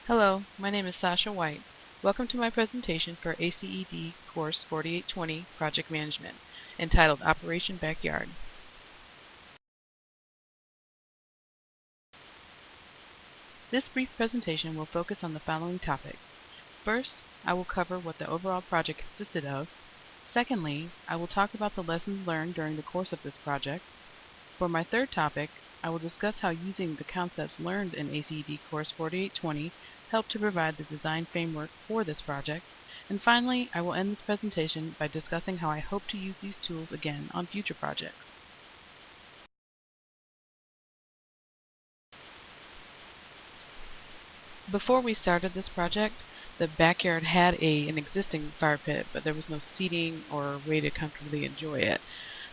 Hello, my name is Sasha White. Welcome to my presentation for ACED Course 4820 Project Management, entitled Operation Backyard. This brief presentation will focus on the following topics. First, I will cover what the overall project consisted of. Secondly, I will talk about the lessons learned during the course of this project. For my third topic, I will discuss how using the concepts learned in ACED Course 4820 helped to provide the design framework for this project. And finally, I will end this presentation by discussing how I hope to use these tools again on future projects. Before we started this project, the backyard had an existing fire pit, but there was no seating or way to comfortably enjoy it.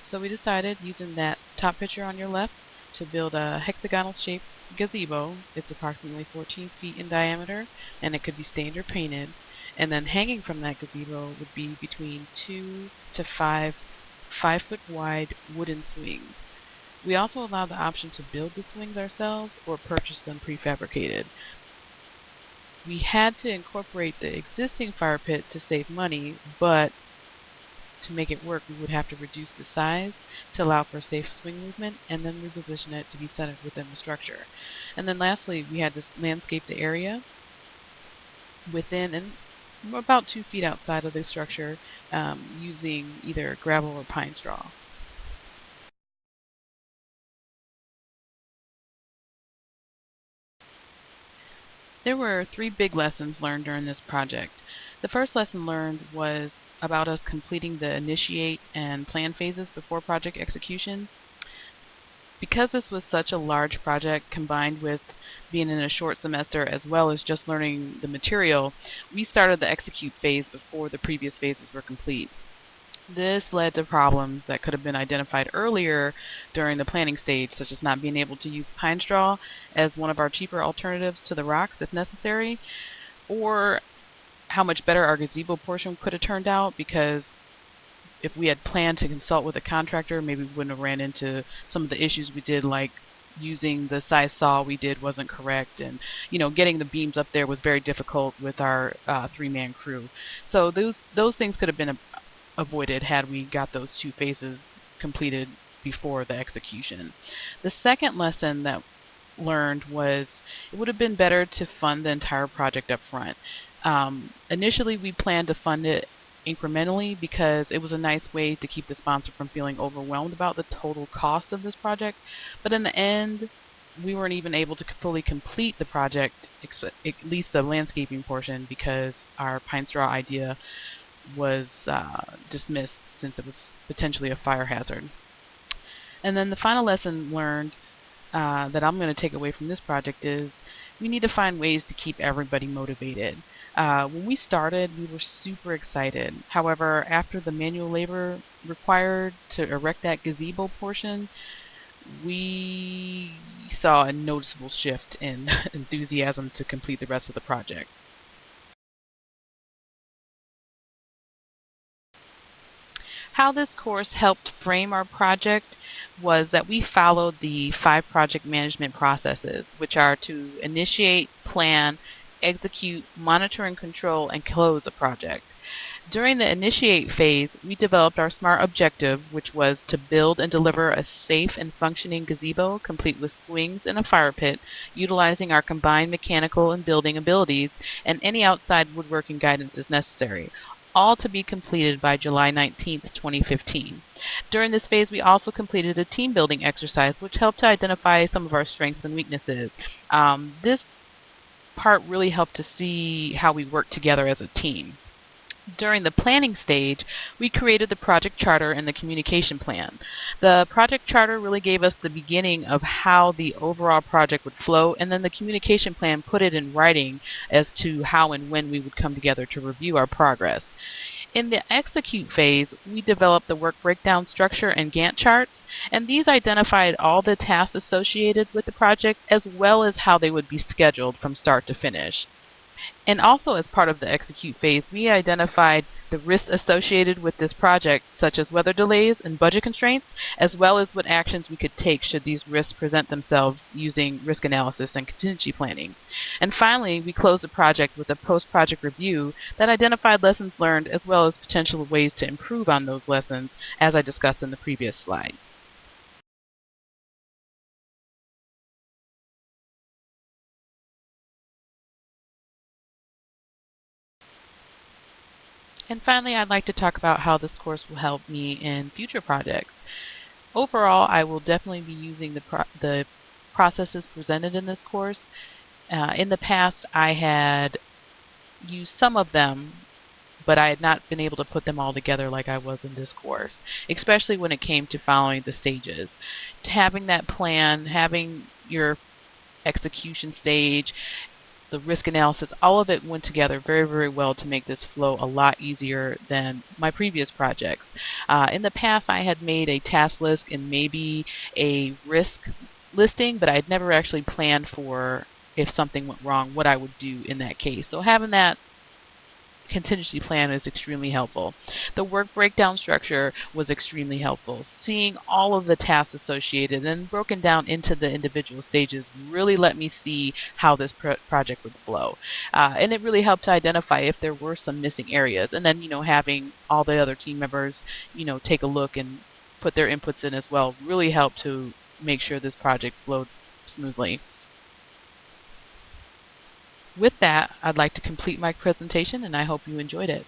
So we decided, using that top picture on your left, to build a hexagonal shaped gazebo. It's approximately 14 feet in diameter, and it could be stained or painted. And then hanging from that gazebo would be between 2 to 5 foot wide wooden swings. We also allow the option to build the swings ourselves or purchase them prefabricated. We had to incorporate the existing fire pit to save money, but to make it work, we would have to reduce the size to allow for safe swing movement and then reposition it to be centered within the structure. And then lastly, we had to landscape the area within and about 2 feet outside of the structure using either gravel or pine straw. There were 3 big lessons learned during this project. The first lesson learned was about us completing the initiate and plan phases before project execution. Because this was such a large project combined with being in a short semester as well as just learning the material, we started the execute phase before the previous phases were complete. This led to problems that could have been identified earlier during the planning stage, such as not being able to use pine straw as one of our cheaper alternatives to the rocks if necessary, or how much better our gazebo portion could have turned out, because if we had planned to consult with a contractor, maybe we wouldn't have ran into some of the issues we did, like using the size saw we did wasn't correct, and getting the beams up there was very difficult with our 3-man crew. So those things could have been avoided had we got those 2 phases completed before the execution. The second lesson that learned was it would have been better to fund the entire project up front. Initially, we planned to fund it incrementally because it was a nice way to keep the sponsor from feeling overwhelmed about the total cost of this project. But in the end, we weren't even able to fully complete the project, at least the landscaping portion, because our pine straw idea was dismissed since it was potentially a fire hazard. And then the final lesson learned that I'm going to take away from this project is we need to find ways to keep everybody motivated. When we started, we were super excited. However, after the manual labor required to erect that gazebo portion, we saw a noticeable shift in enthusiasm to complete the rest of the project. How this course helped frame our project was that we followed the 5 project management processes, which are to initiate, plan, execute, monitor and control, and close a project. During the initiate phase, we developed our SMART objective, which was to build and deliver a safe and functioning gazebo complete with swings and a fire pit, utilizing our combined mechanical and building abilities, and any outside woodworking guidance as necessary, all to be completed by July 19th, 2015. During this phase, we also completed a team building exercise, which helped to identify some of our strengths and weaknesses. This part really helped to see how we work together as a team. During the planning stage, we created the project charter and the communication plan. The project charter really gave us the beginning of how the overall project would flow, and then the communication plan put it in writing as to how and when we would come together to review our progress. In the execute phase, we developed the work breakdown structure and Gantt charts, and these identified all the tasks associated with the project as well as how they would be scheduled from start to finish. And also, as part of the execute phase, we identified the risks associated with this project, such as weather delays and budget constraints, as well as what actions we could take should these risks present themselves using risk analysis and contingency planning. And finally, we closed the project with a post-project review that identified lessons learned as well as potential ways to improve on those lessons, as I discussed in the previous slide. And finally, I'd like to talk about how this course will help me in future projects. Overall, I will definitely be using the processes presented in this course. In the past, I had used some of them, but I had not been able to put them all together like I was in this course, especially when it came to following the stages. Having that plan, having your execution stage, the risk analysis, all of it went together very, very well to make this flow a lot easier than my previous projects. In the past, I had made a task list and maybe a risk listing, but I had never actually planned for if something went wrong, what I would do in that case. So having that contingency plan is extremely helpful. The work breakdown structure was extremely helpful. Seeing all of the tasks associated and broken down into the individual stages really let me see how this project would flow. And it really helped to identify if there were some missing areas. And then, having all the other team members, take a look and put their inputs in as well really helped to make sure this project flowed smoothly. With that, I'd like to complete my presentation and I hope you enjoyed it.